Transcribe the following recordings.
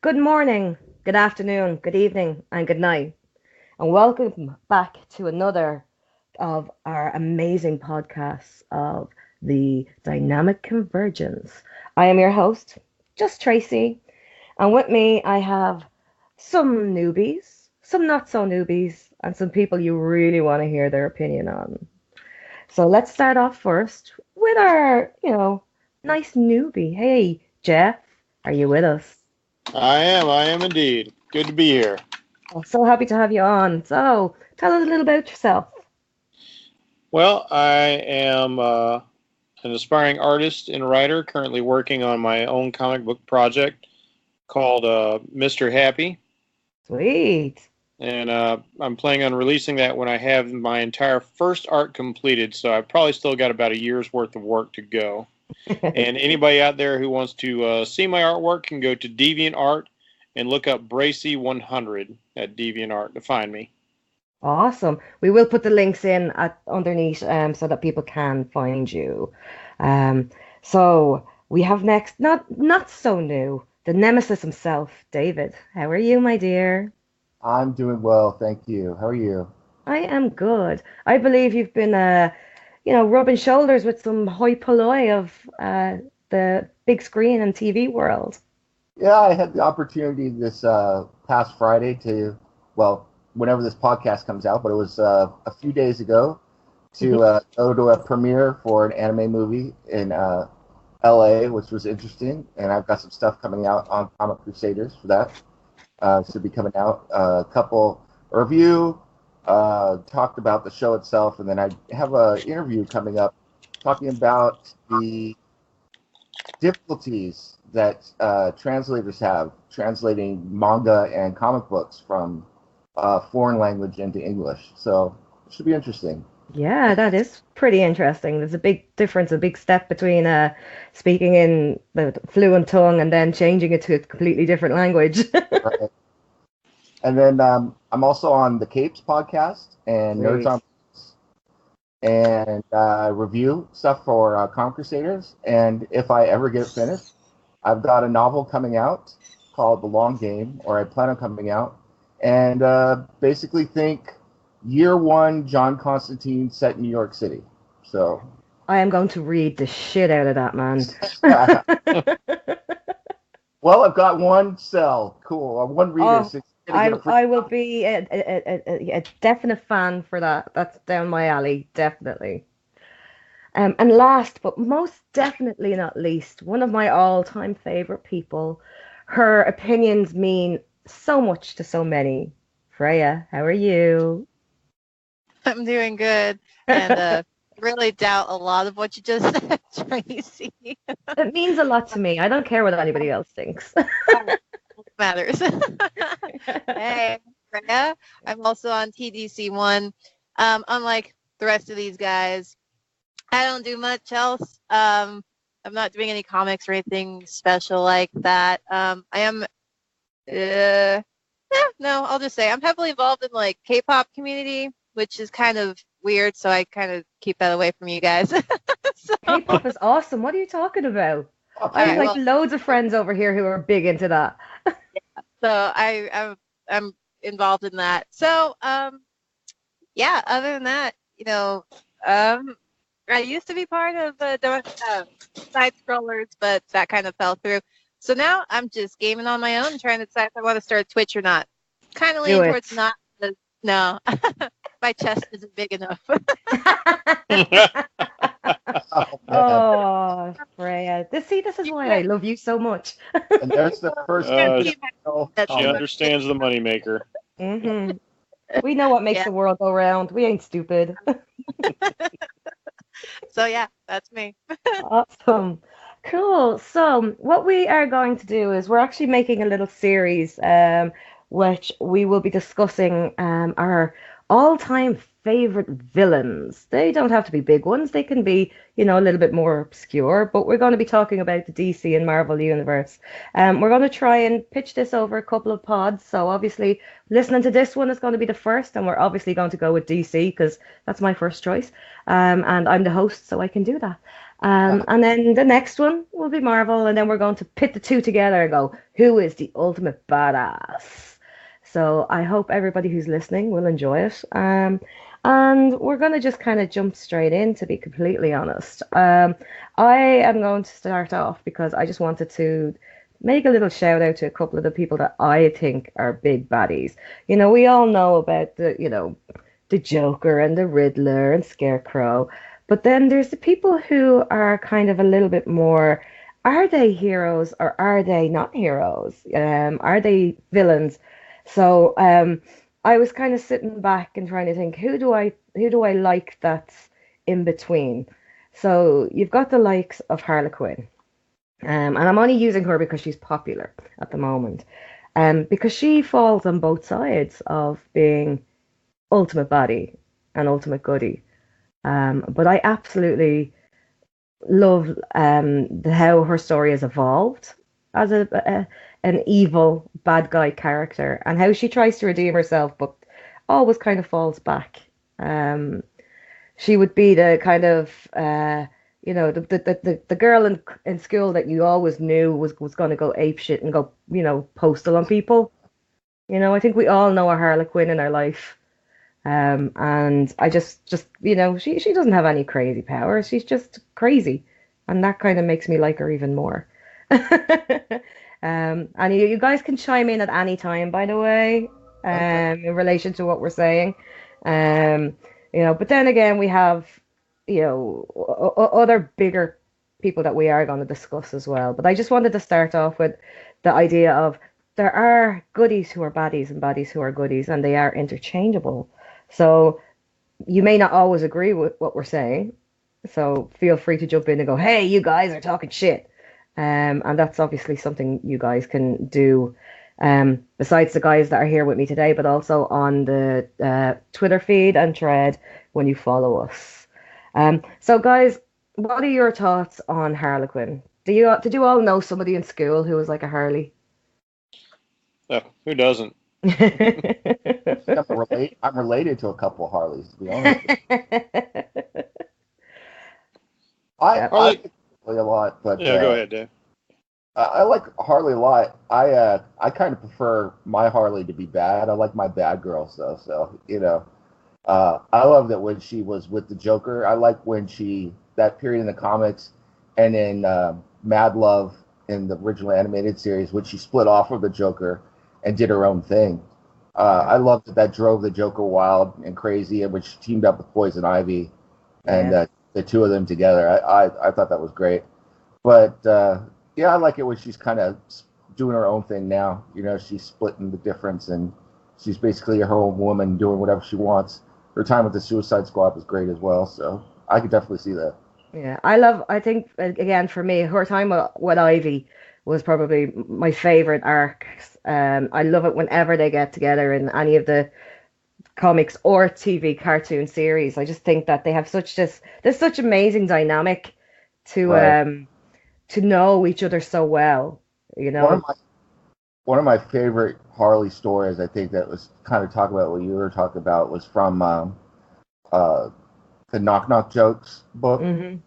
Good morning, good afternoon, good evening, and good night, and welcome back to another of our amazing podcasts of the Dynamic Convergence. I am your host, just Tracy, and with me I have some newbies, some not so newbies, and some people you really want to hear their opinion on. So let's start off first with our, nice newbie. Hey, Jeff, are you with us? I am indeed. Good to be here. Oh, so happy to have you on. So, tell us a little about yourself. Well, I am an aspiring artist and writer currently working on my own comic book project called Mr. Happy. Sweet. And I'm planning on releasing that when I have my entire first art completed. So I've probably still got about a year's worth of work to go. And anybody out there who wants to see my artwork can go to DeviantArt and look up Bracy 100 at DeviantArt to find me. Awesome. We will put the links in at underneath so that people can find you. Um, so we have next, not so new, the nemesis himself, David. How are you, my dear? I'm doing well, thank you. How are you? I am good. I believe you've been rubbing shoulders with some hoi polloi of the big screen and TV world. Yeah, I had the opportunity this past Friday well, whenever this podcast comes out, but it was a few days ago to go to a premiere for an anime movie in LA, which was interesting. And I've got some stuff coming out on Comic Crusaders for that. Should be coming out. A review, talked about the show itself, and then I have an interview coming up talking about the difficulties that translators have translating manga and comic books from foreign language into English. So it should be interesting. Yeah, that is pretty interesting. There's a big difference, a big step between speaking in the fluent tongue and then changing it to a completely different language. Right. And then I'm also on the Capes podcast and Nerds Great. on and review stuff for Comic Crusaders. And if I ever get it finished, I've got a novel coming out called The Long Game, or I plan on coming out, and basically think year one John Constantine set in New York City. So I am going to read the shit out of that, man. well, I've got one cell, cool, or one reader. Oh, So you're gonna I get a free I will copy. be a definite fan for that. That's down my alley, definitely. And last but most definitely not least, one of my all-time favorite people. Her opinions mean so much to so many. Freya, how are you? I'm doing good, and really doubt a lot of what you just said, Tracy. It means a lot to me. I don't care what anybody else thinks. Matters. Hey, Freya. I'm also on TDC1. Unlike the rest of these guys, I don't do much else. I'm not doing any comics or anything special like that. I am. No, I'll just say I'm heavily involved in like K-pop community, which is kind of weird. So I kind of keep that away from you guys. So, K-pop is awesome. What are you talking about? Oh, I all have right. like cool. Well, loads of friends over here who are big into that. I'm involved in that. So yeah. Other than that, um, I used to be part of side scrollers, but that kind of fell through. So now I'm just gaming on my own, trying to decide if I want to start Twitch or not. Kind of Do leaning it. towards not. 'Cause no, my chest isn't big enough. Oh man! Oh, Freya. This is You why I can't, love you so much. And there's the you first can't uh, see my general that's she too comment. much. understands the moneymaker. hmm We know what makes Yeah. the world go round. We ain't stupid. So yeah, that's me. Awesome. Cool. So, what we are going to do is we're actually making a little series, which we will be discussing our all-time favorite villains. They don't have to be big ones. They can be, a little bit more obscure, but we're going to be talking about the DC and Marvel universe. We're going to try and pitch this over a couple of pods. So, obviously, listening to this one is going to be the first, and we're obviously going to go with DC because that's my first choice. And I'm the host, so I can do that. And then the next one will be Marvel, and then we're going to pit the two together and go, who is the ultimate badass? So I hope everybody who's listening will enjoy it. And we're going to just kind of jump straight in, to be completely honest. I am going to start off because I just wanted to make a little shout out to a couple of the people that I think are big baddies. We all know about the Joker and the Riddler and Scarecrow. But then there's the people who are kind of a little bit more, are they heroes or are they not heroes? Are they villains? So I was kind of sitting back and trying to think, who do I like that's in between? So you've got the likes of Harlequin. And I'm only using her because she's popular at the moment. Because she falls on both sides of being ultimate baddie and ultimate goodie. But I absolutely love how her story has evolved as an evil bad guy character, and how she tries to redeem herself, but always kind of falls back. She would be the kind of the girl in school that you always knew was going to go ape shit and go postal on people. I think we all know a Harlequin in our life. And I just she doesn't have any crazy powers. She's just crazy, and that kind of makes me like her even more. And you guys can chime in at any time, by the way, in relation to what we're saying. But then again, we have other bigger people that we are going to discuss as well. But I just wanted to start off with the idea of there are goodies who are baddies and baddies who are goodies, and they are interchangeable. So you may not always agree with what we're saying. So feel free to jump in and go, hey, you guys are talking shit. And that's obviously something you guys can do, besides the guys that are here with me today, but also on the Twitter feed and thread when you follow us. So guys, what are your thoughts on Harlequin? Did you all know somebody in school who was like a Harley? Who doesn't? I'm related to a couple of Harleys, to be honest. I like Harley a lot, but yeah, go ahead, Dave. I like Harley a lot. I kind of prefer my Harley to be bad. I like my bad girls though, so I love that when she was with the Joker. I like when that period in the comics, and in Mad Love in the original animated series, when she split off of the Joker and did her own thing. I loved that drove the Joker wild and crazy, and when she teamed up with Poison Ivy, and the two of them together. I thought that was great. But I like it when she's kind of doing her own thing now. She's splitting the difference, and she's basically her own woman doing whatever she wants. Her time with the Suicide Squad was great as well, so I could definitely see that. Yeah, I think, again, for me, her time with Ivy was probably my favorite arcs. I love it whenever they get together in any of the comics or TV cartoon series. I just think that they have there's such amazing dynamic to know each other so well. One of my favorite Harley stories, I think, that was kind of talking about what you were talking about, was from the Knock Knock Jokes book. Mm-hmm.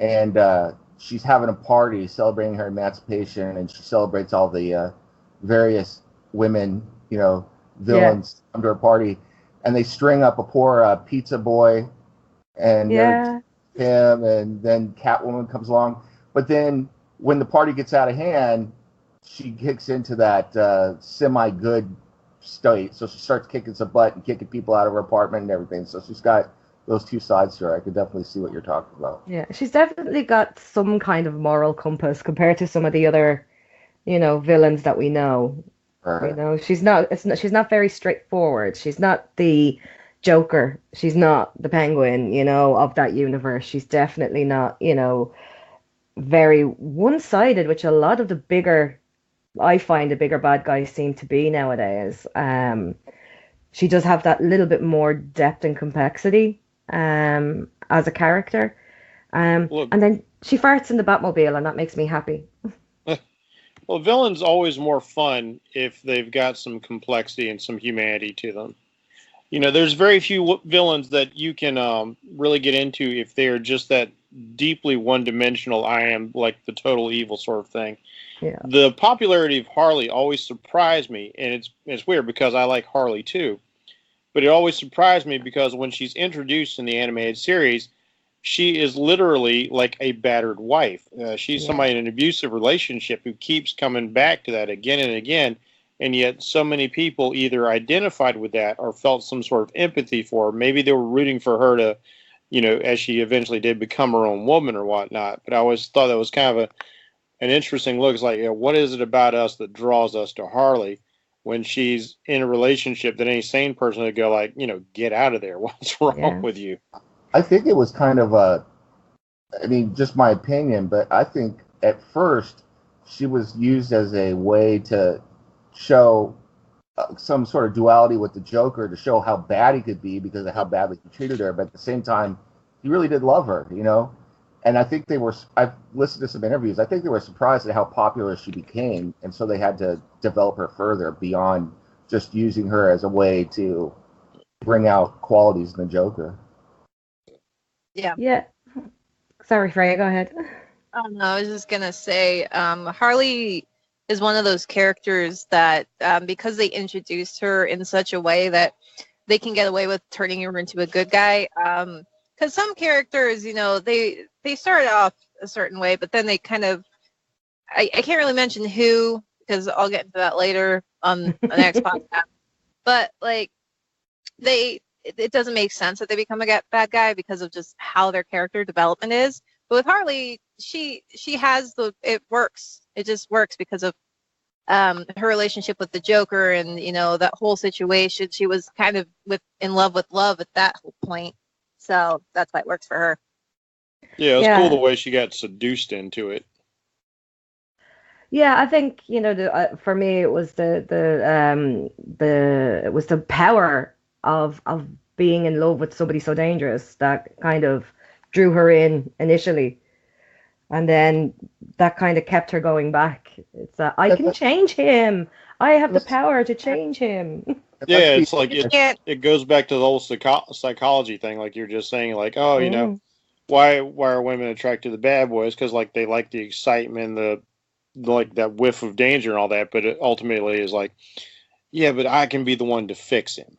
And she's having a party celebrating her emancipation, and she celebrates all the various women, villains come to her party, and they string up a poor pizza boy, and him, and then Catwoman comes along. But then when the party gets out of hand, she kicks into that semi-good state, so she starts kicking some butt and kicking people out of her apartment and everything. So she's got those two sides to her. I could definitely see what you're talking about. Yeah, she's definitely got some kind of moral compass compared to some of the other, villains that we know. She's not very straightforward. She's not the Joker. She's not the Penguin, of that universe. She's definitely not, very one-sided, which a lot of the bigger bad guys seem to be nowadays. She does have that little bit more depth and complexity as a character. And then she farts in the Batmobile, and that makes me happy. Well, villains always more fun if they've got some complexity and some humanity to them. There's very few villains that you can really get into if they are just that deeply one-dimensional, I am like the total evil sort of thing. Yeah. The popularity of Harley always surprised me, and it's weird because I like Harley too. But it always surprised me because when she's introduced in the animated series, she is literally like a battered wife. She's somebody in an abusive relationship who keeps coming back to that again and again, and yet so many people either identified with that or felt some sort of empathy for her. Maybe they were rooting for her to, as she eventually did become her own woman or whatnot. But I always thought that was kind of an interesting look. It's like, what is it about us that draws us to Harley when she's in a relationship that any sane person would go like, get out of there. What's wrong with you? I think it was kind of just my opinion, but I think at first she was used as a way to show some sort of duality with the Joker, to show how bad he could be because of how badly he treated her. But at the same time, he really did love her, And I think I've listened to some interviews, I think they were surprised at how popular she became. And so they had to develop her further beyond just using her as a way to bring out qualities in the Joker. Yeah. Yeah. Sorry, Freya, go ahead. Oh, no, I was just going to say, Harley is one of those characters that, because they introduced her in such a way that they can get away with turning her into a good guy. Because some characters, they started off a certain way, but then they kind of, I can't really mention who, because I'll get into that later on the next podcast. But, it doesn't make sense that they become a bad guy because of just how their character development is. But with Harley, she has it works. It just works because of her relationship with the Joker and, that whole situation. She was kind of in love with love at that whole point. So that's why it works for her. Yeah, it was cool the way she got seduced into it. Yeah, I think for me it was the power of being in love with somebody so dangerous that kind of drew her in initially, and then that kind of kept her going back. It's I can change him. I have the power to change him. Yeah, it's like it goes back to the whole psychology thing, like you're just saying, like, why are women attracted to the bad boys? Because they like the excitement, the that whiff of danger and all that, but it ultimately is like, yeah, but I can be the one to fix him.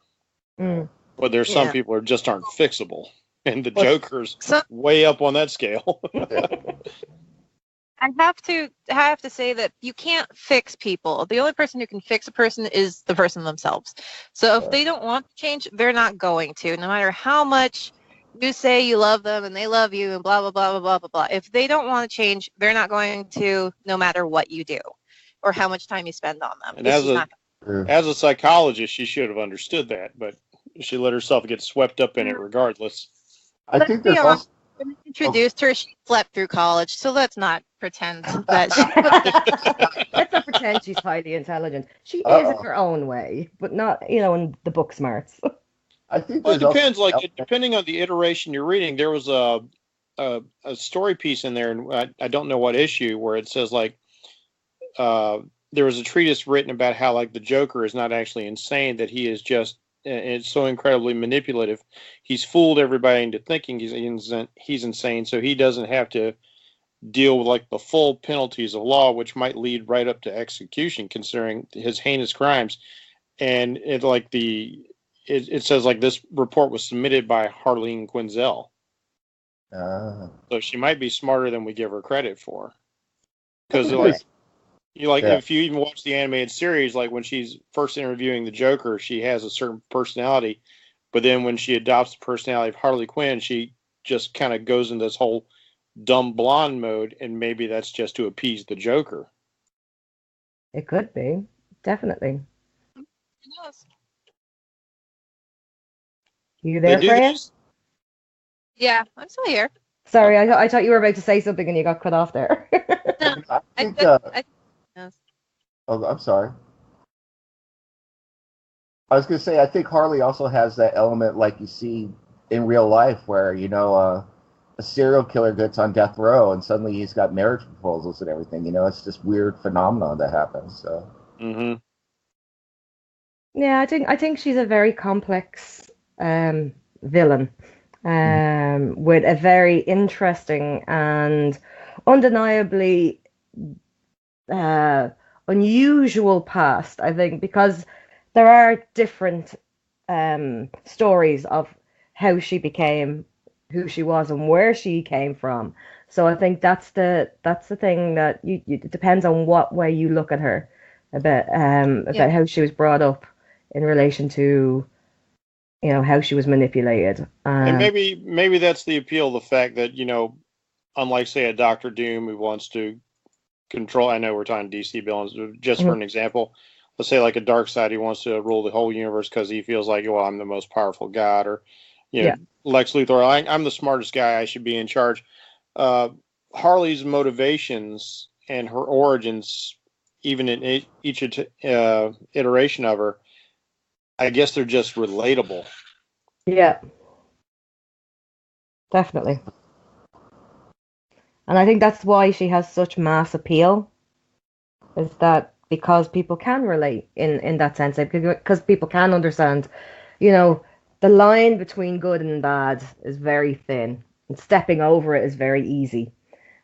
But there's some people who just aren't fixable, and the Joker's way up on that scale. I have to say that you can't fix people. The only person who can fix a person is the person themselves. So if they don't want to change, they're not going to, no matter how much you say you love them and they love you and blah, blah, blah, blah, blah, blah, blah. If they don't want to change, they're not going to, no matter what you do or how much time you spend on them. And as a psychologist, she should have understood that, but she let herself get swept up in it regardless. I think there's also... When I introduced her, she slept through college, so let's not pretend that she... Let's not pretend she's highly intelligent. She is in her own way, but not, in the book smarts. I think it depends. Depending on the iteration you're reading, there was a story piece in there, and I don't know what issue, where it says there was a treatise written about how the Joker is not actually insane, that he is just it's so incredibly manipulative. He's fooled everybody into thinking he's insane, so he doesn't have to deal with the full penalties of law, which might lead right up to execution, considering his heinous crimes. And it says this report was submitted by Harleen Quinzel. So she might be smarter than we give her credit for. Because if you even watch the animated series, when she's first interviewing the Joker, she has a certain personality, but then when she adopts the personality of Harley Quinn, she just kind of goes into this whole dumb blonde mode, and maybe that's just to appease the Joker. It could be, definitely. Yes. You there, Freya? Yeah, I'm still here. Sorry, I thought you were about to say something and you got cut off there. No, yes. Oh, I'm sorry. I was going to say, I think Harley also has that element like you see in real life where, a serial killer gets on death row and suddenly he's got marriage proposals and everything. It's this weird phenomenon that happens. So. Mm-hmm. Yeah, I think she's a very complex villain. with a very interesting and undeniably uh, unusual past, I think, because there are different stories of how she became who she was and where she came from. So I think that's the thing that it depends on what way you look at her Yeah. about how she was brought up in relation to how she was manipulated. And maybe that's the appeal of the fact that, unlike say a Doctor Doom who wants to control. I know we're talking DC villains, just for Mhm. an example. Let's say like a dark side, he wants to rule the whole universe because he feels like, well, I'm the most powerful god, or Yeah, Lex Luthor, I'm the smartest guy, I should be in charge. Uh, Harley's motivations and her origins, even in each iteration of her, I guess they're just relatable. yeah, definitely. And I think that's why she has such mass appeal, is that because people can relate in that sense, like, because people can understand, you know, the line between good and bad is very thin, and stepping over it is very easy.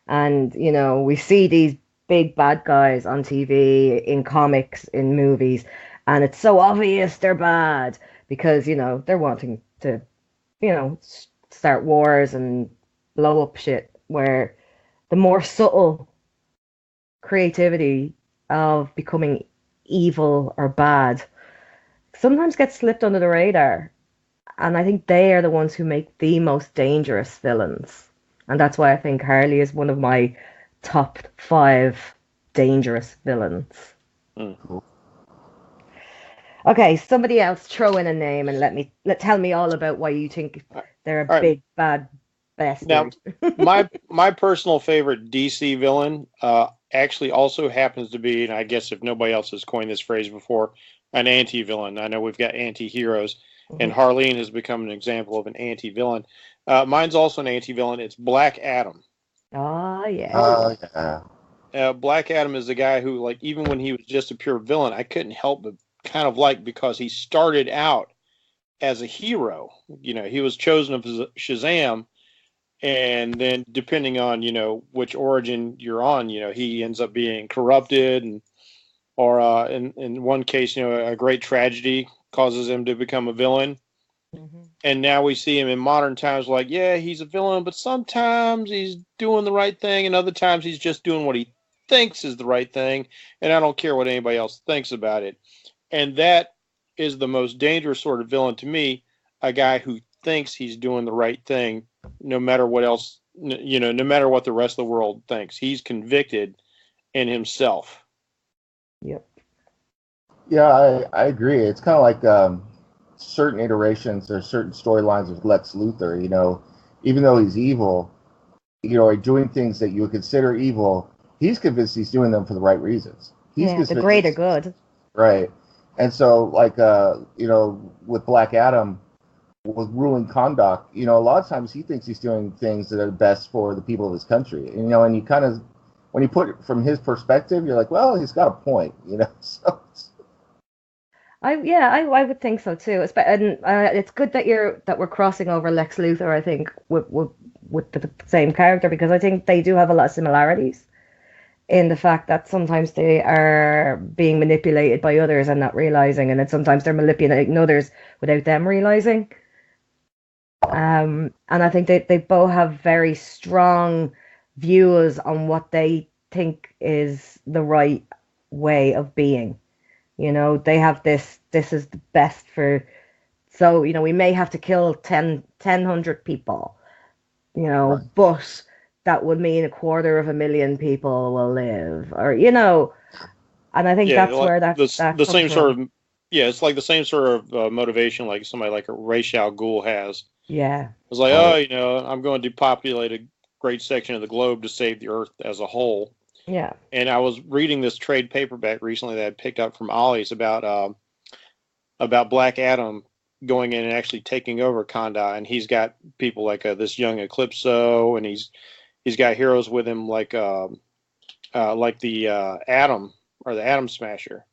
And, we see these big bad guys on TV, in comics, in movies, and it's so obvious they're bad because, they're wanting to, start wars and blow up shit, where the more subtle creativity of becoming evil or bad sometimes gets slipped under the radar. And I think they are the ones who make the most dangerous villains. And that's why I think Harley is one of my top 5 dangerous villains. Mm. Okay, somebody else throw in a name and tell me all about why you think they're a All right. big bad Now, bastard. my personal favorite DC villain actually also happens to be, and I guess if nobody else has coined this phrase before, an anti-villain. I know we've got anti-heroes, and Mhm. Harleen has become an example of an anti-villain. Mine's also an anti-villain. It's Black Adam. Oh yeah. Yeah. Black Adam is the guy who, like, even when he was just a pure villain, I couldn't help but kind of like, because he started out as a hero. He was chosen of Shazam, and then depending on which origin you're on, he ends up being corrupted, and or in one case, a great tragedy causes him to become a villain. Mhm. And now we see him in modern times, like, yeah, he's a villain, but sometimes he's doing the right thing, and other times he's just doing what he thinks is the right thing, and I don't care what anybody else thinks about it. And that is the most dangerous sort of villain to me, a guy who thinks he's doing the right thing, no matter what else, no matter what the rest of the world thinks. He's convicted in himself. Yep. Yeah, I agree. It's kind of like certain iterations or certain storylines with Lex Luthor. Even though he's evil, or doing things that you would consider evil, he's convinced he's doing them for the right reasons. He's Yeah, the greater convinced, good. right? And so, like, with Black Adam, with ruling conduct, a lot of times he thinks he's doing things that are best for the people of his country. And you kind of, when you put it from his perspective, you're like, well, he's got a point. So. I would think so too. And it's good that we're crossing over Lex Luthor. I think with the same character, because I think they do have a lot of similarities in the fact that sometimes they are being manipulated by others and not realizing, and then sometimes they're manipulating others without them realizing. And I think they both have very strong views on what they think is the right way of being. They have this is the best for, so, we may have to kill 1,000 people, Right. but that would mean 250,000 people will live, or, and I think Yeah, that's like where that the comes same sort from. of, yeah, it's like the same sort of motivation like somebody like a Ra's al Ghul has. Yeah. It's like, Right. oh, I'm going to depopulate a great section of the globe to save the Earth as a whole. Yeah. And I was reading this trade paperback recently that I picked up from Ollie's about Black Adam going in and actually taking over Kanda, and he's got people like this young Eclipso, and he's got heroes with him like the Atom, or the Atom Smasher,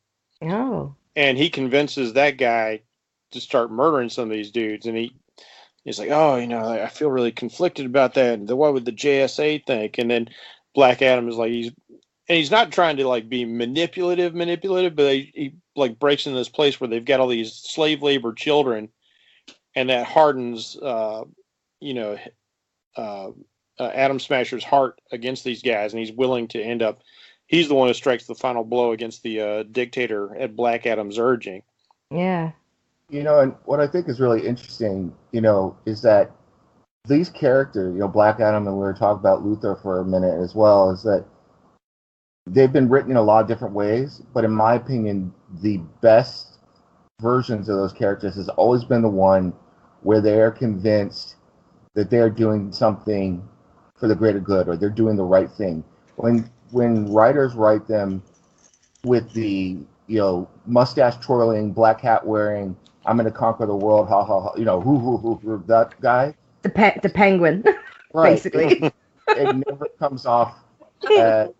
Oh. and he convinces that guy to start murdering some of these dudes, and He's like, oh, I feel really conflicted about that. And what would the JSA think? And then Black Adam is like, he's not trying to like be manipulative, but he like breaks into this place where they've got all these slave labor children, and that hardens, Atom Smasher's heart against these guys, and he's willing to end up. He's the one who strikes the final blow against the dictator at Black Adam's urging. Yeah. And what I think is really interesting, is that these characters, Black Adam, and we were talking about Luthor for a minute as well, is that they've been written in a lot of different ways, but in my opinion, the best versions of those characters has always been the one where they're convinced that they're doing something for the greater good, or they're doing the right thing. When writers write them with the mustache twirling, black hat wearing, I'm going to conquer the world, ha ha ha, who that guy, the penguin, right? Basically, it never comes off as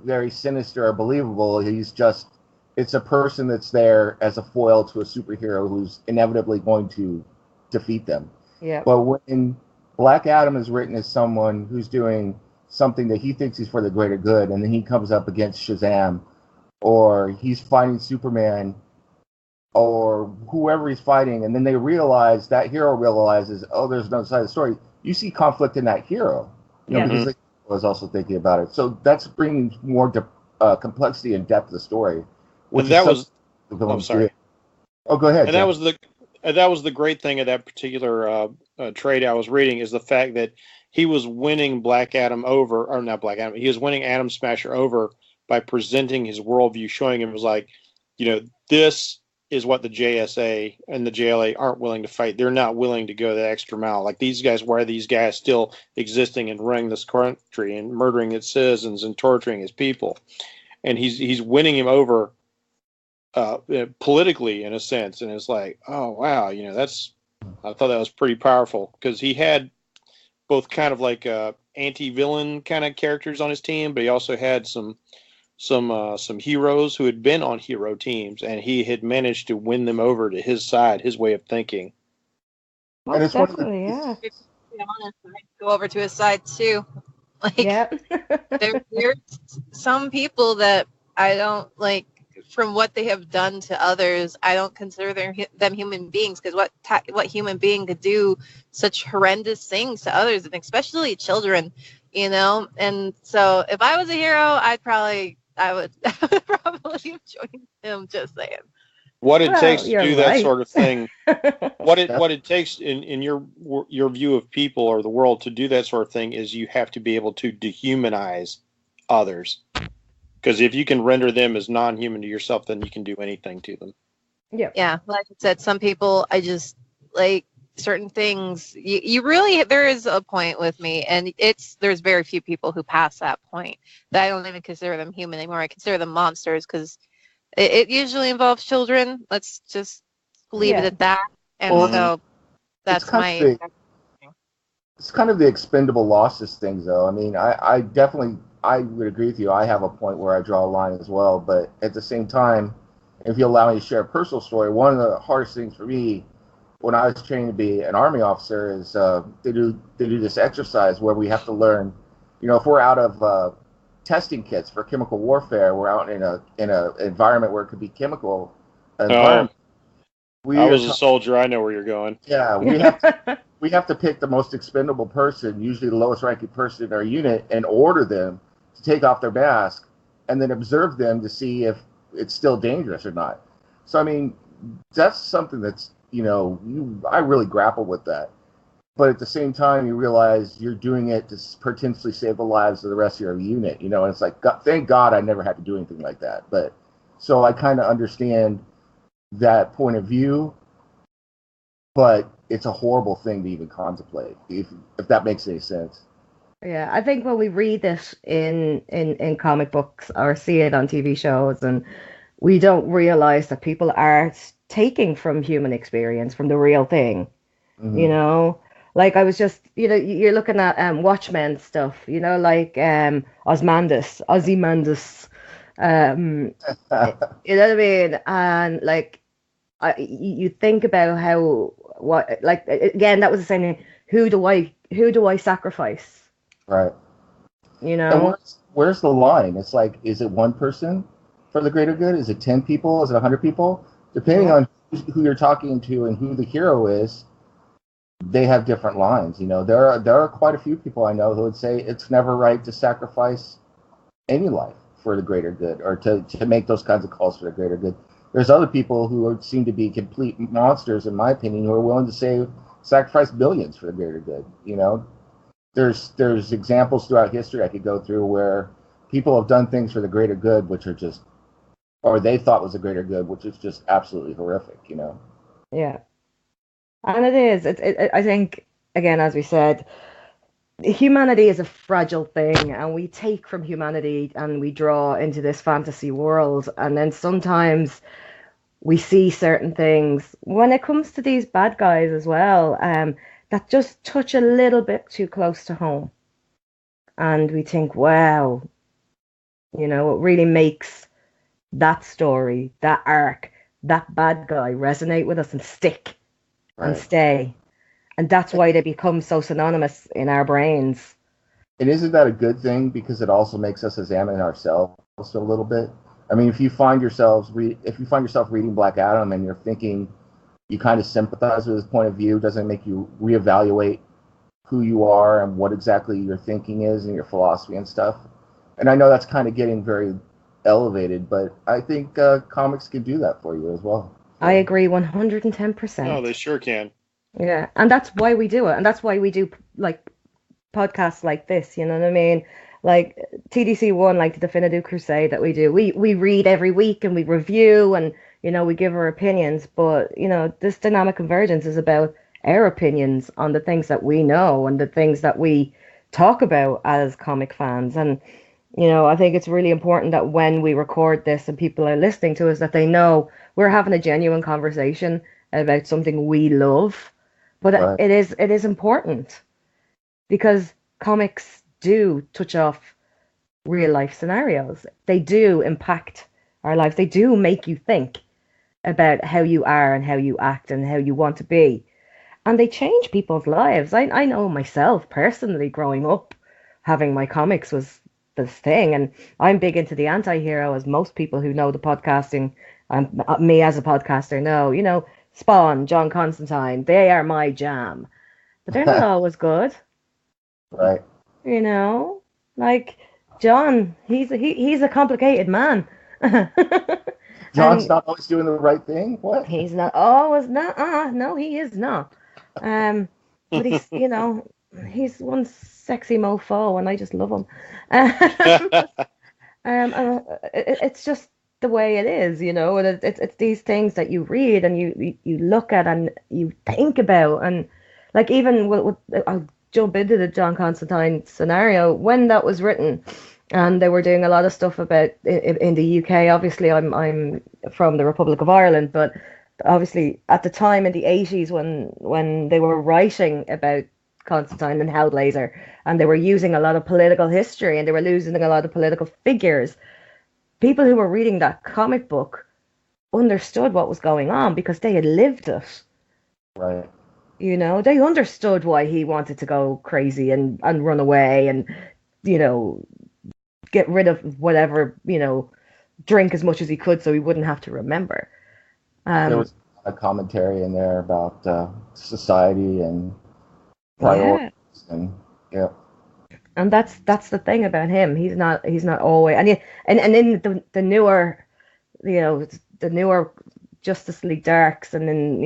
very sinister or believable. It's a person that's there as a foil to a superhero who's inevitably going to defeat them. Yeah. But when Black Adam is written as someone who's doing something that he thinks is for the greater good, and then he comes up against Shazam, or he's fighting Superman, or whoever he's fighting, and then that hero realizes, oh, there's another side of the story. You see conflict in that hero, because the hero is also thinking about it. So that's bringing more complexity and depth to the story. I'm sorry. Oh, go ahead. And that was the great thing of that particular trade I was reading, is the fact that he was winning Black Adam over, or not Black Adam, he was winning Atom Smasher over by presenting his worldview, showing him, was like, this is what the JSA and the JLA aren't willing to fight. They're not willing to go the extra mile. Like these guys, why are these guys still existing and running this country and murdering its citizens and torturing its people? And he's winning him over politically, in a sense. And it's like, oh wow, I thought that was pretty powerful, because he had both kind of like anti-villain kind of characters on his team, but he also had some heroes who had been on hero teams, and he had managed to win them over to his side, his way of thinking. Well, definitely, yeah. To be honest, I go over to his side too. Like, yeah. there's some people that I don't like. From what they have done to others, I don't consider them human beings, because what human being could do such horrendous things to others, and especially children, And so if I was a hero, I would probably have joined him, just saying. What it takes to do that right. sort of thing, what it takes in your view of people or the world to do that sort of thing, is you have to be able to dehumanize others. Because if you can render them as non-human to yourself, then you can do anything to them. Yeah. Yeah. Like I said, some people, I just like certain things. You really, there is a point with me, and there's very few people who pass that point, that I don't even consider them human anymore. I consider them monsters, because it usually involves children. Let's just leave it at that. And so that's it's kind of the expendable losses things, though. I mean, I definitely, I would agree with you. I have a point where I draw a line as well, but at the same time, if you allow me to share a personal story, one of the hardest things for me when I was training to be an Army officer is they do this exercise where we have to learn, if we're out of testing kits for chemical warfare, we're out in a environment where it could be chemical environment. I was a soldier. I know where you're going. Yeah, we have to pick the most expendable person, usually the lowest ranking person in our unit, and order them to take off their mask, and then observe them to see if it's still dangerous or not. So I mean, that's something that's I really grapple with that. But at the same time, you realize you're doing it to potentially save the lives of the rest of your unit. And it's like, thank God I never had to do anything like that. But so I kind of understand that point of view, but it's a horrible thing to even contemplate, if that makes any sense. Yeah, I think when we read this in comic books or see it on TV shows, and we don't realize that people are taking from human experience, from the real thing, Like I was just, you're looking at Watchmen stuff, like Ozymandias. You know what I mean? And like, you think about how what, like, again, that was the same thing. Who do I sacrifice? Right. You And know? where's the line? It's like, is it one person for the greater good? Is it 10 people? Is it 100 people? Depending on who you're talking to and who the hero is, they have different lines. There are quite a few people I know who would say it's never right to sacrifice any life for the greater good, or to make those kinds of calls for the greater good. There's other people who seem to be complete monsters, in my opinion, who are willing to sacrifice billions for the greater good. There's examples throughout history I could go through where people have done things for the greater good, which are just, or they thought was the greater good, which is just absolutely horrific. Yeah. And it is. I think, again, as we said, humanity is a fragile thing, and we take from humanity and we draw into this fantasy world. And then sometimes we see certain things when it comes to these bad guys as well, that just touch a little bit too close to home. And we think, wow, it really makes that story, that arc, that bad guy resonate with us and stick and stay. And that's why they become so synonymous in our brains. And isn't that a good thing? Because it also makes us examine ourselves a little bit. I mean, if you find yourself reading Black Adam and you're thinking you kind of sympathize with his point of view, doesn't it make you reevaluate who you are and what exactly your thinking is and your philosophy and stuff? And I know that's kind of getting very elevated, but I think comics can do that for you as well. I agree 110%. Oh, they sure can. Yeah, and that's why we do it, and that's why we do like podcasts like this. You know what I mean? Like TDC1, like the Definitive Crusade that we do. We read every week and we review, and we give our opinions. But this Dynamic Convergence is about our opinions on the things that we know and the things that we talk about as comic fans. And I think it's really important that when we record this and people are listening to us, that they know we're having a genuine conversation about something we love. But it is important because comics do touch off real life scenarios. They do impact our lives. They do make you think about how you are and how you act and how you want to be. And they change people's lives. I know myself personally, growing up, having my comics was this thing. And I'm big into the anti-hero, as most people who know the podcasting, me as a podcaster know, Spawn, John Constantine, they are my jam. But they're not always good. Right. Like John, he's a complicated man. John's not always doing the right thing? What? He's not always not. No, he is not. But he's, he's one sexy mofo, and I just love him. It's just the way it is, it's these things that you read and you look at and you think about, and like even I'll jump into the John Constantine scenario when that was written, and they were doing a lot of stuff about in the UK. Obviously, I'm from the Republic of Ireland, but obviously at the time in the 80s when they were writing about Constantine and Hellblazer, and they were using a lot of political history and they were losing a lot of political figures. People who were reading that comic book understood what was going on because they had lived it. Right. They understood why he wanted to go crazy and run away and, get rid of whatever, drink as much as he could so he wouldn't have to remember. There was a commentary in there about society and priorities. Yeah. And that's the thing about him. He's not always, and in the newer, the newer Justice League Darks, and then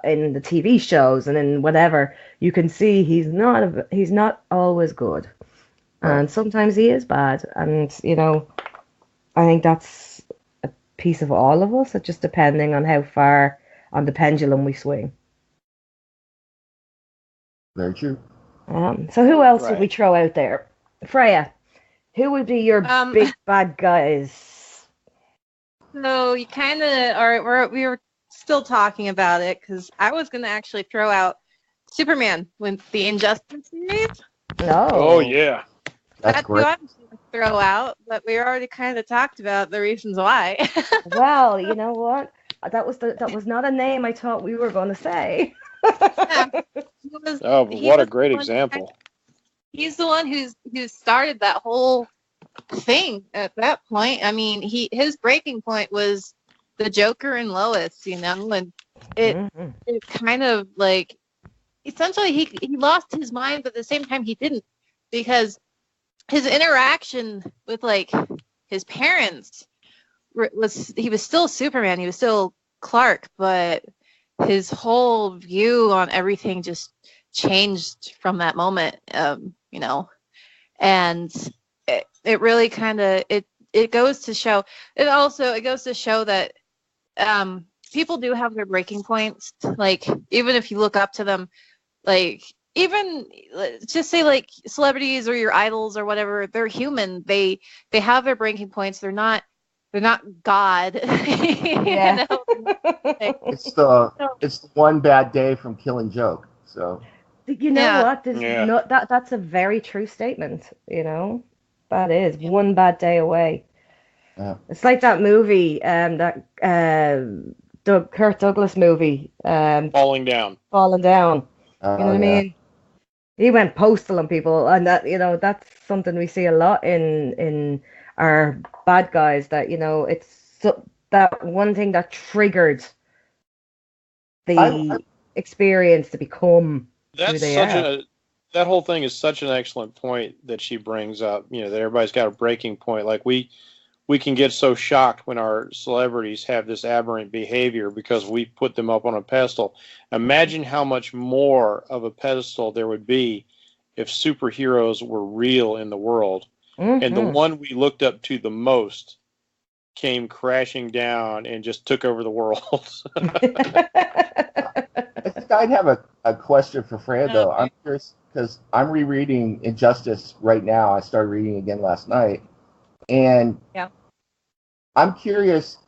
in the TV shows and in whatever, you can see he's not always good, and sometimes he is bad. And I think that's a piece of all of us. It's just depending on how far on the pendulum we swing. Very true. So who else would we throw out there? Freya, who would be your big bad guys? So you kind of we were still talking about it because I was going to actually throw out Superman with the Injustice series. No. Oh yeah. That's great. Who I was going to throw out, but we already kind of talked about the reasons why. Well, you know what? That was not a name I thought we were going to say. Yeah. Oh, but He what a was great the one- example. He's the one who started that whole thing at that point. I mean, his breaking point was the Joker and Lois, and it Mhm. it kind of like essentially he lost his mind, but at the same time he didn't, because his interaction with like his parents he was still Superman, he was still Clark, but his whole view on everything just changed from that moment, and it really kind of it goes to show it goes to show that people do have their breaking points, like even if you look up to them, like even let's just say like celebrities or your idols or whatever, they're human, they have their breaking points, they're not God. Yeah. It's the one bad day from Killing Joke. So You know Yeah. what? There's Yeah. no that's a very true statement, That is one bad day away. yeah. It's like that movie, that Kurt Douglas movie, Falling down. Falling Down. You know Oh what I yeah. mean? He went postal on people, and that's something we see a lot in our bad guys. That it's that one thing that triggered I the experience to become who That's they such are. that whole thing is such an excellent point that she brings up. That everybody's got a breaking point. Like we can get so shocked when our celebrities have this aberrant behavior because we put them up on a pedestal. Imagine how much more of a pedestal there would be if superheroes were real in the world. And the Hmm. one we looked up to the most came crashing down and just took over the world. I think I'd have a question for Freya though. I'm curious because I'm rereading Injustice right now. I started reading again last night, and Yeah. I'm curious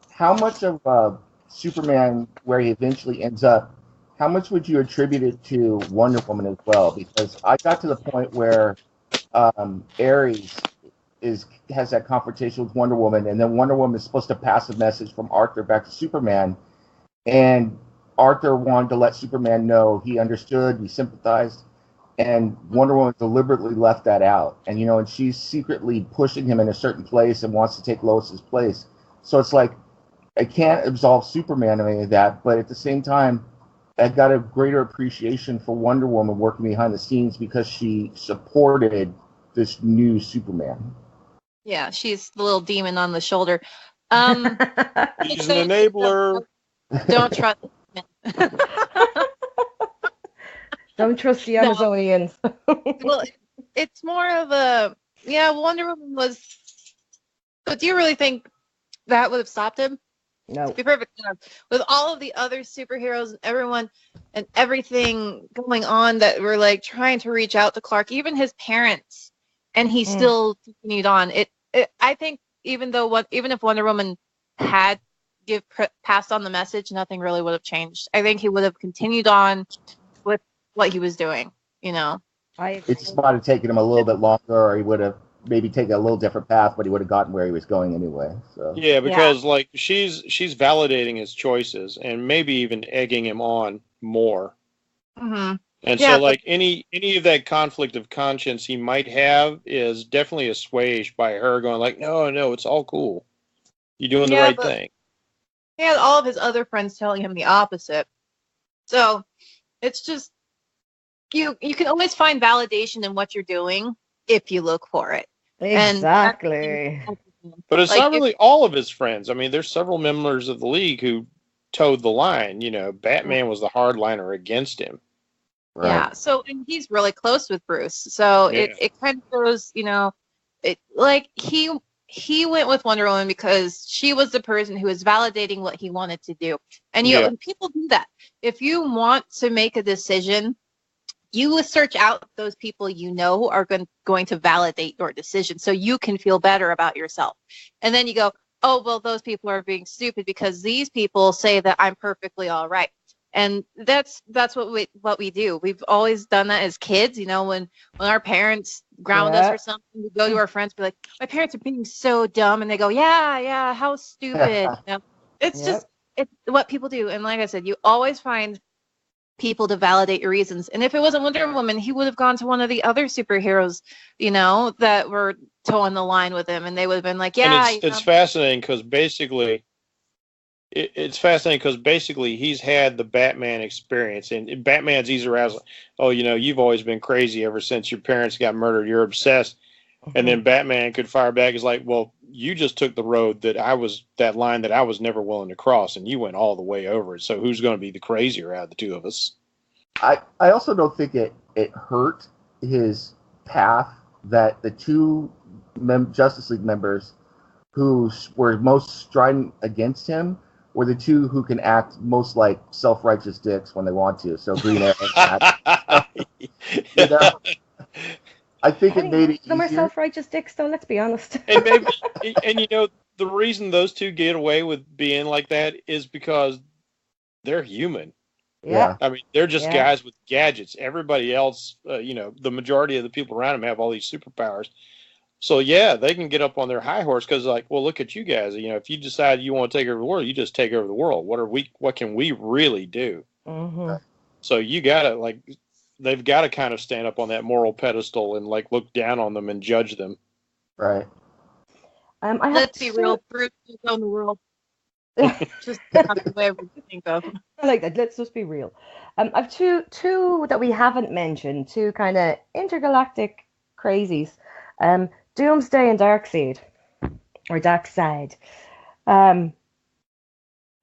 how much of Superman, where he eventually ends up, how much would you attribute it to Wonder Woman as well? Because I got to the point where Ares has that confrontation with Wonder Woman, and then Wonder Woman is supposed to pass a message from Arthur back to Superman, and Arthur wanted to let Superman know he understood, he sympathized, and Wonder Woman deliberately left that out. And she's secretly pushing him in a certain place and wants to take Lois's place. So it's like I can't absolve Superman of any of that, but at the same time, I got a greater appreciation for Wonder Woman working behind the scenes because she supported this new Superman. Yeah, she's the little demon on the shoulder. He's an enabler. Don't trust him. Don't trust the No. Amazonians. Well, it's more of a Wonder Woman was. But do you really think that would have stopped him? No. To be perfectly honest, with all of the other superheroes and everyone and everything going on that were like trying to reach out to Clark, even his parents, and he still continued on. I think even if Wonder Woman had passed on the message, nothing really would have changed. I think he would have continued on with what he was doing. It just might have taken him a little bit longer, or he would have maybe taken a little different path, but he would have gotten where he was going anyway. So Yeah, because like she's validating his choices and maybe even egging him on more. Mm-hmm. And Yeah, so like any of that conflict of conscience he might have is definitely assuaged by her going like, no, it's all cool. You're doing the right thing. He had all of his other friends telling him the opposite. So it's just you can always find validation in what you're doing if you look for it. Exactly. But it's not really all of his friends. I mean, there's several members of the League who towed the line. Batman was the hardliner against him. right. Yeah. So and he's really close with Bruce. So it kind of goes, it like he went with Wonder Woman because she was the person who was validating what he wanted to do. And people do that. If you want to make a decision, you search out those people are going to validate your decision so you can feel better about yourself. And then you go, oh, well, those people are being stupid because these people say that I'm perfectly all right. And that's what we do. We've always done that as kids, when our parents ground us or something, we go to our friends, be like, my parents are being so dumb, and they go, yeah, how stupid. It's just it's what people do. And like I said, you always find people to validate your reasons. And if it wasn't Wonder Woman, he would have gone to one of the other superheroes, that were towing the line with him, and they would have been like, yeah. And it's fascinating because basically, he's had the Batman experience, and Batman's easy as, oh, you've always been crazy ever since your parents got murdered. You're obsessed. And then Batman could fire back. It's like, well, you just took the road that line that I was never willing to cross, and you went all the way over it. So who's going to be the crazier out of the two of us? I also don't think it hurt his path that the two Justice League members who were most strident against him were the two who can act most like self-righteous dicks when they want to. So Green Arrow. I think it made it easier. Some are self-righteous dicks, though. Let's be honest. And the reason those two get away with being like that is because they're human. Yeah. I mean, they're just guys with gadgets. Everybody else, the majority of the people around them have all these superpowers. So they can get up on their high horse because, like, well, look at you guys. If you decide you want to take over the world, you just take over the world. What can we really do? Mm-hmm. So you gotta they've got to kind of stand up on that moral pedestal and look down on them and judge them. Right. Let's be real. Bruce is on the world. Just not the way we think of. I like that. Let's just be real. I've two that we haven't mentioned. Two kind of intergalactic crazies. Doomsday and Darkseid, or Darkseid.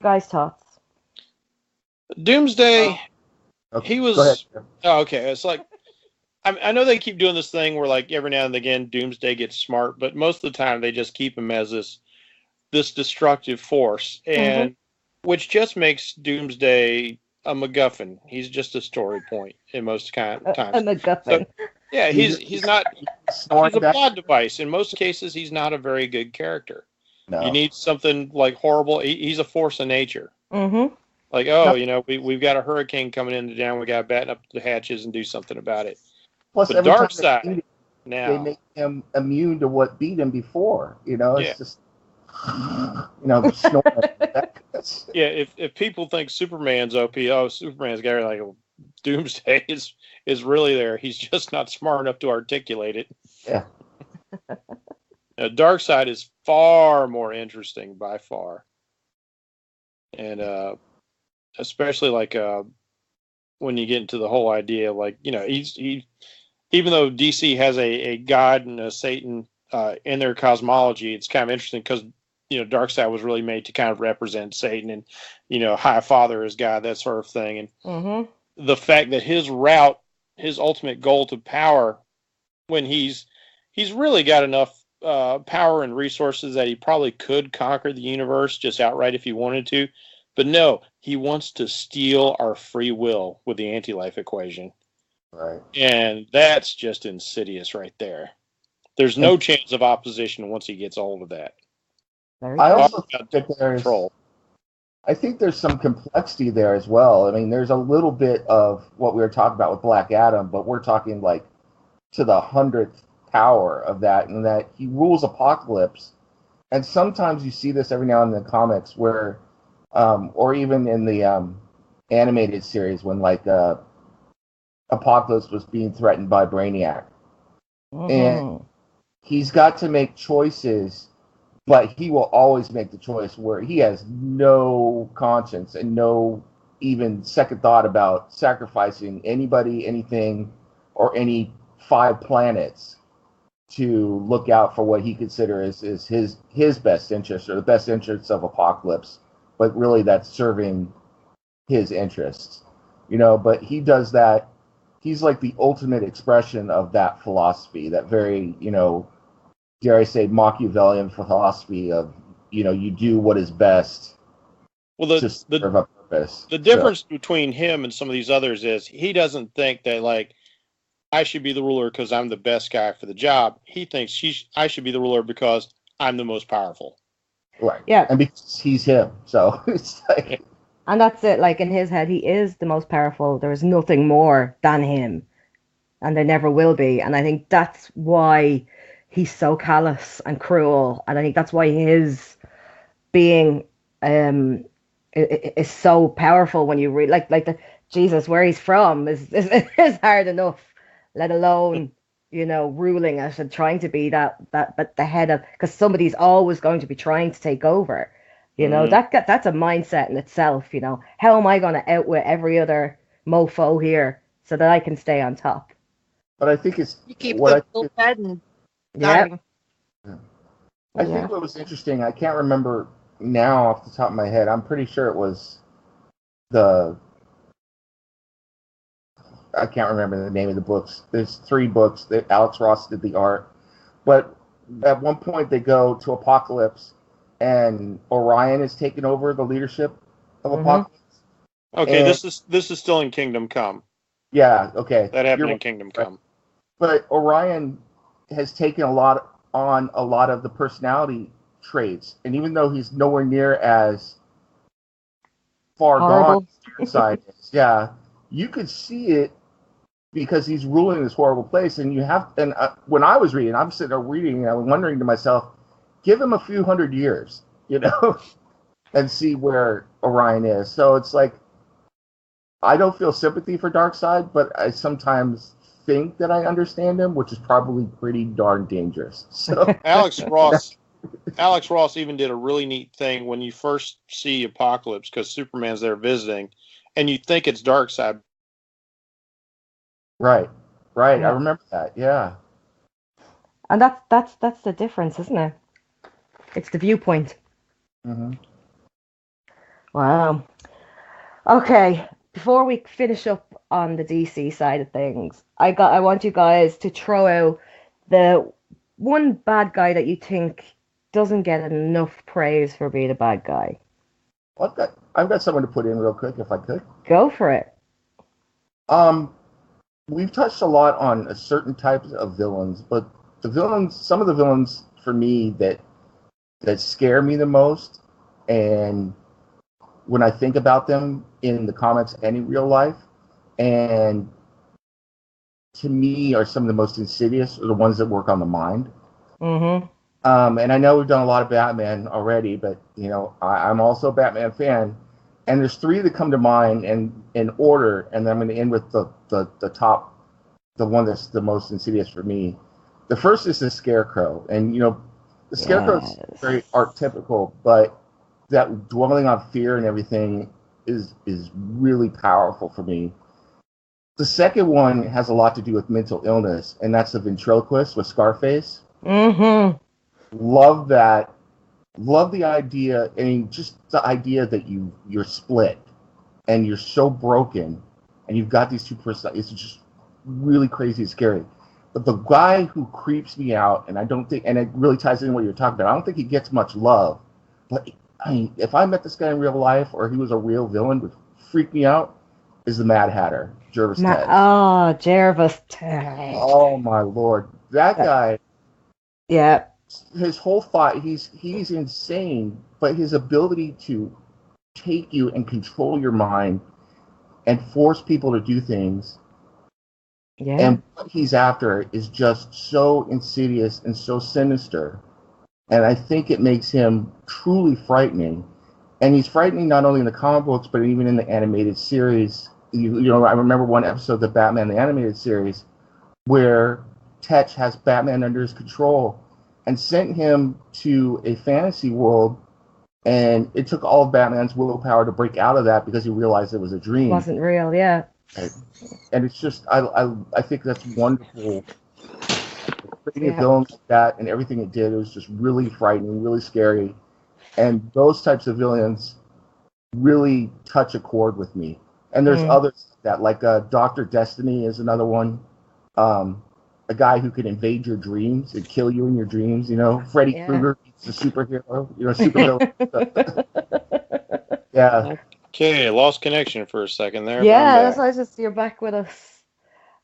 Guys' thoughts. Doomsday. Okay. He was. Go ahead. Oh, okay. It's like, I know they keep doing this thing where every now and again Doomsday gets smart, but most of the time they just keep him as this destructive force, and which just makes Doomsday a MacGuffin. He's just a story point in most times. A MacGuffin. So, yeah, he's not. He's a plot device. In most cases, he's not a very good character. No. You need something horrible. He's a force of nature. Mm-hmm. We've got a hurricane coming into town. We got to batten up the hatches and do something about it. Plus, the every dark time side now they make him immune to what beat him before. It's just snoring. If people think Superman's OP, Superman's got Doomsday is really there. He's just not smart enough to articulate it. Yeah. Darkseid is far more interesting by far, and especially when you get into the whole idea, he even though DC has a god and a Satan in their cosmology, it's kind of interesting because Darkseid was really made to kind of represent Satan and High Father is God, that sort of thing, and the fact that his ultimate goal to power, when he's really got enough power and resources that he probably could conquer the universe just outright if he wanted to, but no, he wants to steal our free will with the anti-life equation. Right. And that's just insidious right there. There's no chance of opposition once he gets a hold of that. I also think that I think there's some complexity there as well. I mean, there's a little bit of what we were talking about with Black Adam, but we're talking to the 100th power of that, and that he rules Apocalypse. And sometimes you see this every now and then in the comics where, or even in the animated series when Apocalypse was being threatened by Brainiac. And he's got to make choices, but he will always make the choice where he has no conscience and no even second thought about sacrificing anybody, anything, or any 5 planets to look out for what he considers is his best interest, or the best interests of Apocalypse, but really that's serving his interests. But he does that. He's like the ultimate expression of that philosophy, that very, dare I say, Machiavellian philosophy of, you do what is best to serve a purpose. The difference between him and some of these others is he doesn't think that, I should be the ruler because I'm the best guy for the job. He thinks I should be the ruler because I'm the most powerful. Right. Yeah. And because he's him. So it's like... And that's it. In his head, he is the most powerful. There is nothing more than him. And there never will be. And I think that's why he's so callous and cruel. And I think that's why his being is so powerful when you read, Jesus, where he's from is hard enough, let alone, ruling it and trying to be but the head of, because somebody's always going to be trying to take over. That's a mindset in itself. How am I going to outwit every other mofo here so that I can stay on top? But I think it's You keep what the I head and Yeah. nodding. I think what was interesting. I can't remember now off the top of my head. I'm pretty sure it was I can't remember the name of the books. There's 3 books that Alex Ross did the art, but at one point they go to Apocalypse, and Orion is taking over the leadership of Apocalypse. Okay, And, this is still in Kingdom Come. Yeah, okay. That happened in Kingdom Come. But Orion has taken a lot of the personality traits, and even though he's nowhere near as far gone as side is, you could see it because he's ruling this horrible place. And when I was reading, I'm sitting there reading, and I'm wondering to myself, give him a few hundred years, and see where Orion is. So it's like, I don't feel sympathy for Darkseid, but I sometimes think that I understand him, which is probably pretty darn dangerous. So Alex Ross even did a really neat thing when you first see Apocalypse, because Superman's there visiting, and you think it's Darkseid. Right. Yeah. I remember that. Yeah. And that's the difference, isn't it? It's the viewpoint. Mm-hmm. Wow. Okay. Before we finish up on the DC side of things, I want you guys to throw out the one bad guy that you think doesn't get enough praise for being a bad guy. Well, I've got someone to put in real quick, if I could. Go for it. We've touched a lot on certain types of villains, but some of the villains for me that scare me the most, and when I think about them in the comics and in real life, and to me are some of the most insidious, are the ones that work on the mind. Mm-hmm. And I know we've done a lot of Batman already, but I'm also a Batman fan, and there's 3 that come to mind in order, and then I'm going to end with the top, the one that's the most insidious for me. The first is the Scarecrow, and the Scarecrow is very archetypical, but that dwelling on fear and everything is really powerful for me. The second one has a lot to do with mental illness, and that's the ventriloquist with Scarface. Mm-hmm. Love that. Love the idea, just the idea that you're split and you're so broken, and you've got these 2 personalities. It's just really crazy and scary. But the guy who creeps me out, and it really ties into what you're talking about, I don't think he gets much love. But if I met this guy in real life, or he was a real villain, would freak me out, is the Mad Hatter, Jervis Ted. Oh, Jervis Ted. Oh my Lord, that guy. Yeah. His whole fight, he's insane, but his ability to take you and control your mind and force people to do things, and what he's after is just so insidious and so sinister, and I think it makes him truly frightening. And he's frightening not only in the comic books, but even in the animated series. I remember one episode of the Batman the Animated Series where Tetch has Batman under his control and sent him to a fantasy world, and it took all of Batman's willpower to break out of that because he realized it was a dream. It wasn't real, yeah. And it's just, I think that's wonderful. Creating a villain like that and everything it did, it was just really frightening, really scary. And those types of villains really touch a chord with me. And there's others that, like Dr. Destiny is another one. A guy who can invade your dreams and kill you in your dreams, Freddy Krueger, he's a superhero, supervillain. Yeah. Okay, lost connection for a second there. Yeah, that's you're back with us.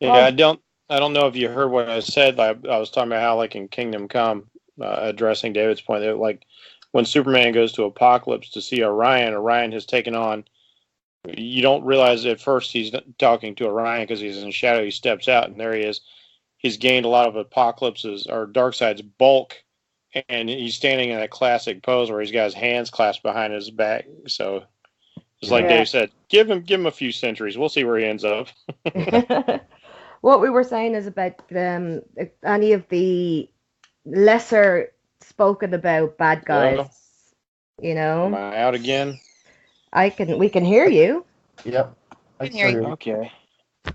Yeah, I don't know if you heard what I said. I was talking about how, like in Kingdom Come, addressing David's point, that like when Superman goes to Apocalypse to see Orion has taken on. You don't realize at first he's talking to Orion because he's in shadow. He steps out, and there he is. He's gained a lot of Apocalypse's or Darkseid's bulk, and he's standing in a classic pose where he's got his hands clasped behind his back. So Just like Dave said, give him a few centuries. We'll see where he ends up. What we were saying is about any of the lesser spoken about bad guys. You know. Am I out again? We can hear you. Yep. I can hear you. Okay.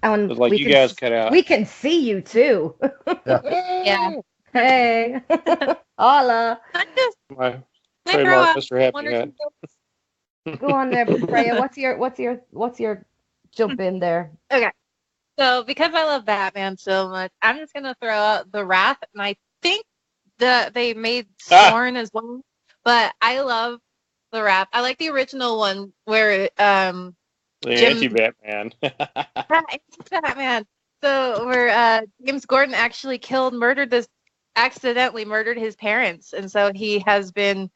And it's like you guys cut out. We can see you too. Yeah. Hey. Hola. My trademark Mr. Happy Hat. Go on there, Freya. What's your jump in there? Okay. So because I love Batman so much, I'm just gonna throw out The Wrath, and I think they made Scorn as well. But I love The Wrath. I like the original one where the anti-Batman. Anti-Batman. So where James Gordon actually accidentally murdered his parents, and so he has been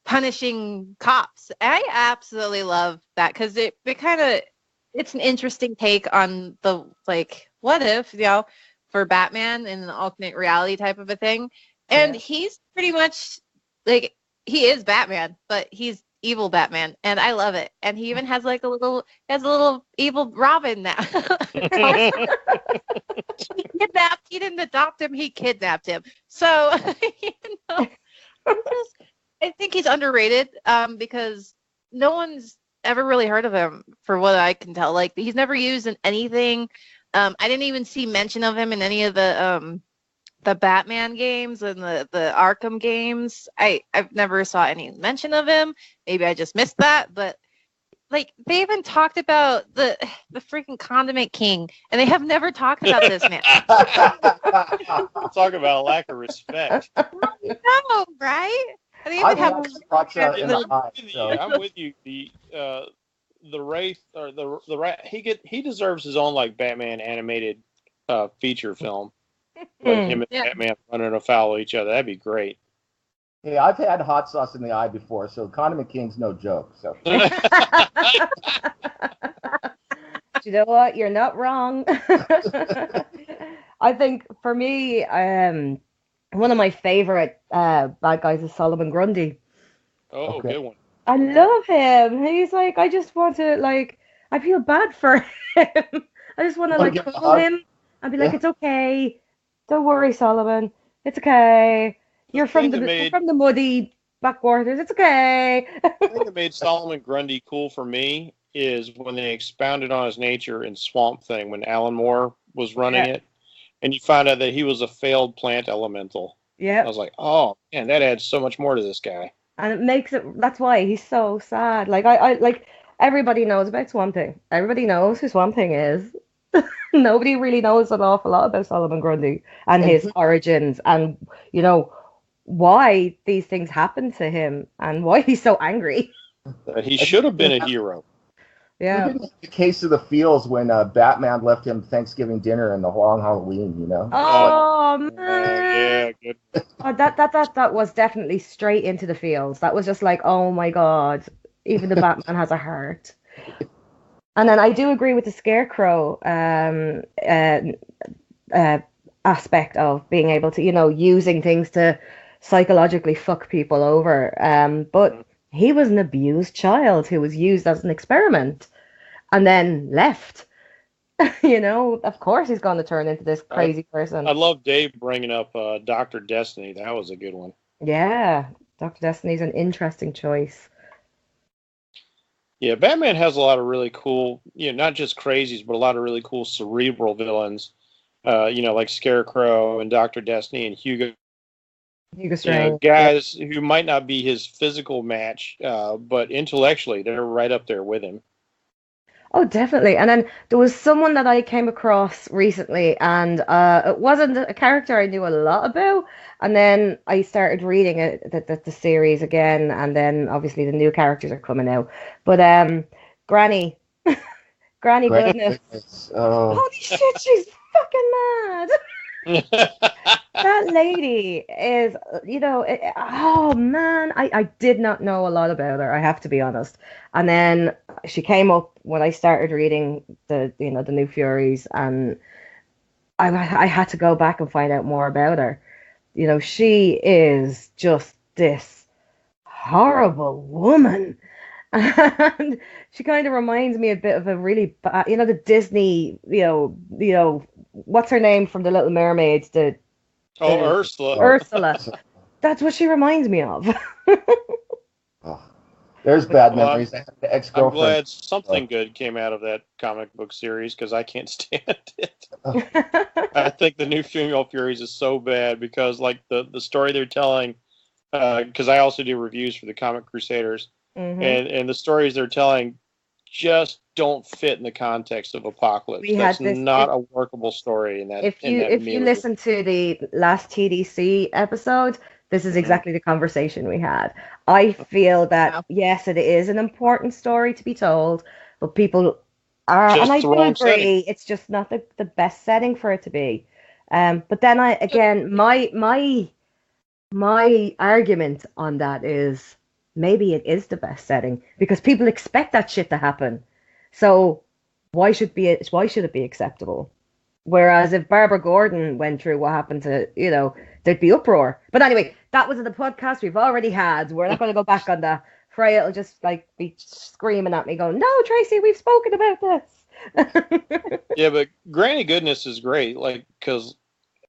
punishing cops. I absolutely love that because it's an interesting take on the what if, for Batman in an alternate reality type of a thing. And he's pretty much he is Batman, but he's evil Batman, and I love it. And he even has a little evil Robin now. He didn't adopt him, he kidnapped him. So I think he's underrated because no one's ever really heard of him, for what I can tell. He's never used in anything. I didn't even see mention of him in any of the Batman games and the Arkham games. I've never saw any mention of him. Maybe I just missed that, but they even talked about the freaking Condiment King, and they have never talked about this man. Talk about lack of respect. No, right? They even I'm with you. The Wraith or the Rat. He deserves his own Batman animated feature film. Him and Batman running afoul of each other. That'd be great. Hey, I've had hot sauce in the eye before, so Condiment King's no joke. So. You know what? You're not wrong. I think for me, one of my favorite bad guys is Solomon Grundy. Oh, okay. Good one. I love him. He's I just want to I feel bad for him. I just want to call him and be it's okay. Don't worry, Solomon. It's okay. You're from the muddy backwaters. It's okay. The thing that made Solomon Grundy cool for me is when they expounded on his nature in Swamp Thing when Alan Moore was running it, and you find out that he was a failed plant elemental. Yeah. I was like, oh man, that adds so much more to this guy. And it makes it. That's why he's so sad. Everybody knows about Swamp Thing. Everybody knows who Swamp Thing is. Nobody really knows an awful lot about Solomon Grundy and his origins and, why these things happen to him and why he's so angry. He should have been a hero. Yeah. The case of the fields when Batman left him Thanksgiving dinner and the long Halloween, Oh, man. Yeah, good. That was definitely straight into the fields. That was just oh my God, even the Batman has a heart. And then I do agree with the Scarecrow aspect of being able to, using things to psychologically fuck people over. But he was an abused child who was used as an experiment and then left. Of course he's going to turn into this crazy person. I love Dave bringing up Dr. Destiny. That was a good one. Yeah, Dr. Destiny's an interesting choice. Yeah, Batman has a lot of really cool, not just crazies, but a lot of really cool cerebral villains, like Scarecrow and Dr. Destiny and Hugo Strange. Guys who might not be his physical match, but intellectually, they're right up there with him. Oh, definitely. And then there was someone that I came across recently, and it wasn't a character I knew a lot about. And then I started reading the series again, and then obviously the new characters are coming out. But Granny Goodness. Holy shit, she's fucking mad. That lady is, oh man, I did not know a lot about her, I have to be honest. And then she came up when I started reading the New Furies, and I had to go back and find out more about her. She is just this horrible woman. And she kind of reminds me a bit of a really bad, the Disney, what's her name from The Little Mermaids, Oh, the Ursula. Ursula. That's what she reminds me of. Oh, there's bad Well, memories. I had an I'm ex-girlfriend. glad something good came out of that comic book series because I can't stand it. I think the new Female Furies is so bad because, like, the story they're telling, because I also do reviews for the Comic Crusaders, and the stories they're telling just don't fit in the context of Apocalypse. We That's had this. not a workable story in that. If you milieu. listen to the last TDC episode, this is exactly the conversation we had. I feel that Wow. yes, it is an important story to be told, but people are, Just and I the do wrong agree, setting. it's just not the best setting for it to be. But then my argument on that is maybe it is the best setting because people expect that shit to happen. So why should it be acceptable? Whereas if Barbara Gordon went through what happened to, there'd be uproar. But anyway, that was in the podcast we've already had. We're not going to go back on that. Freya will just like be screaming at me going, no, Tracy, we've spoken about this. Yeah, but Granny Goodness is great, like, because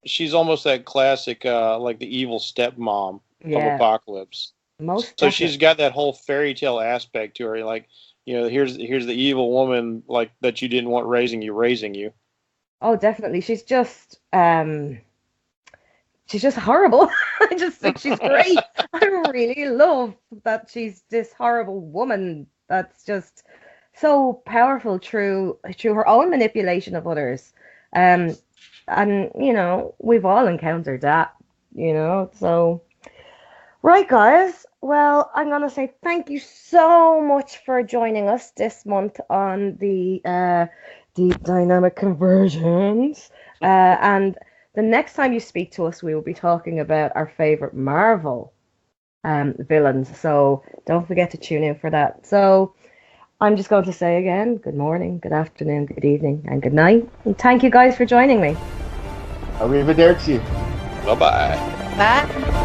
she's almost that classic, like the evil stepmom of Yeah, Apocalypse. most So definitely. she's got that whole fairy tale aspect to her, like, here's the evil woman like that you didn't want raising you. Oh, definitely. She's just horrible. I just think she's great. I really love that she's this horrible woman that's just so powerful through her own manipulation of others. And we've all encountered that. So right, guys. Well, I'm gonna say thank you so much for joining us this month on the dynamic conversions. And the next time you speak to us, we will be talking about our favorite Marvel villains. So don't forget to tune in for that. So I'm just going to say again, good morning, good afternoon, good evening, and good night. And thank you guys for joining me. Arrivederci. Bye bye. Bye.